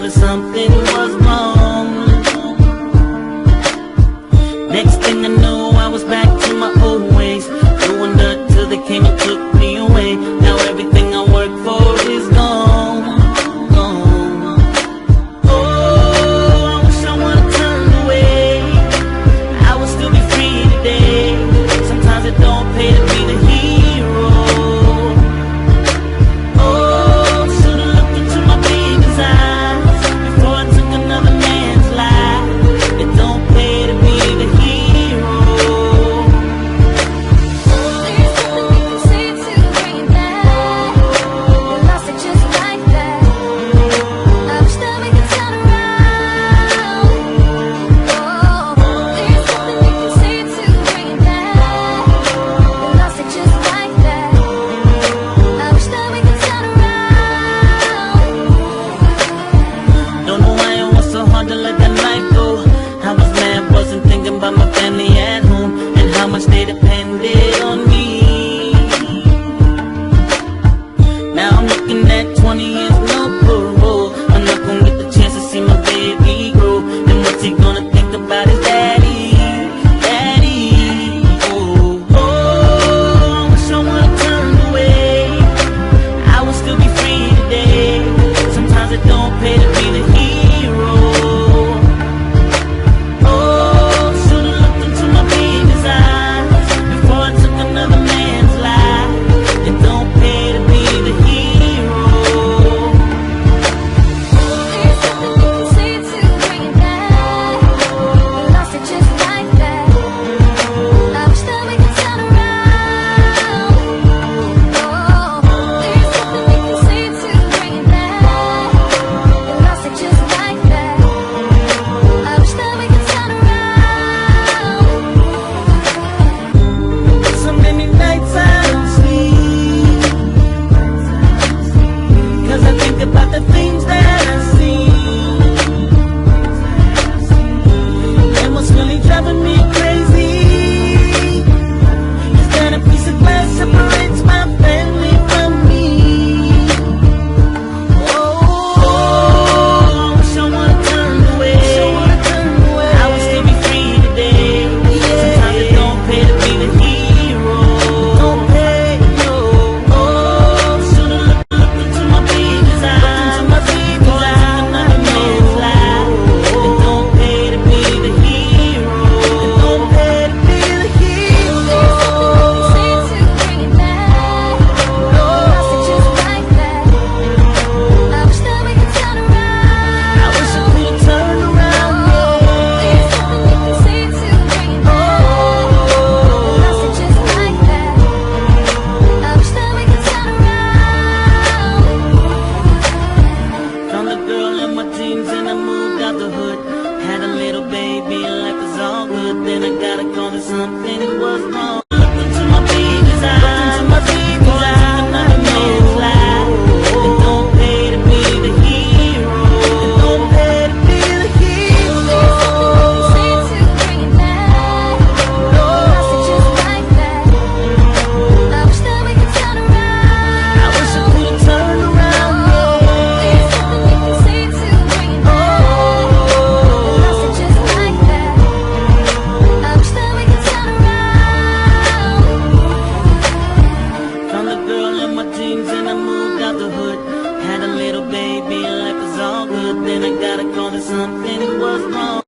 that something was wrong. Next thing I knew, I was back to my old ways, doing dirt till they came and took me away. Now everything I worked for is gone, gone. Oh, I wish I would've turned away, I would still be free today. Sometimes it don't pay to be the hero. Oh, should've looked into my baby's eyes before I took another man's life. It don't pay to be the hero. There's nothing we can say to bring it back. We lost it just like that. I wish that we could turn around. Oh, there's nothing we can say to bring it back. We lost it just like that. I wish that we could turn around. Don't know why it was so hard to let that life go. I was mad, wasn't thinking about my family at home and how much they depended on me. Now I'm looking at 20 years no parole. I'm not gonna get the chance to see my baby grow. Then what's he gonna think about his daddy? Daddy. Oh, oh, I wish I would've turned away, I would still be free today. Sometimes it don't pay to be the hero. Oh, should've looked into my baby's eyes before I took another man's life. It don't pay to be the hero. There's nothing we can say to bring it back. We lost it just like that. I wish that we could turn around. Oh, there's nothing we can say to bring it back. We lost it just like that. I wish that we could turn around. So many nights I don't sleep, 'cause I think about the things that I see. And what's really driving me crazy is that a piece of glass separates my family from me. Oh, I wish I would've turned away, I would still be free today. Sometimes it don't pay to be the hero. Don't pay, no. Oh, should've looked into my baby's eyes before I took another man's life. It don't pay to be the hero. It don't pay to be the hero. Say to bring it back. We lost it just like that. I wish that we could turn around. I wish I could've turned around, There's nothing we can say to bring it back. We lost it just like that. I wish that we could turn around. Found a girl in my jeans and I moved out the hood. Had a little baby and life was all good. Then I got a call that something was wrong. Looked into my baby's eyes before I took another man's life. It don't pay to be the hero. It don't pay to be the hero. Say to bring it back. We lost it just like that. I wish that we could turn around. I wish I could've turned around, There's nothing we can say to bring it back. We lost it just like that. I wish that we could turn around. Found a girl in my jeans and I moved out the hood. Had a little baby and life was all good. Then I got a call that something was wrong.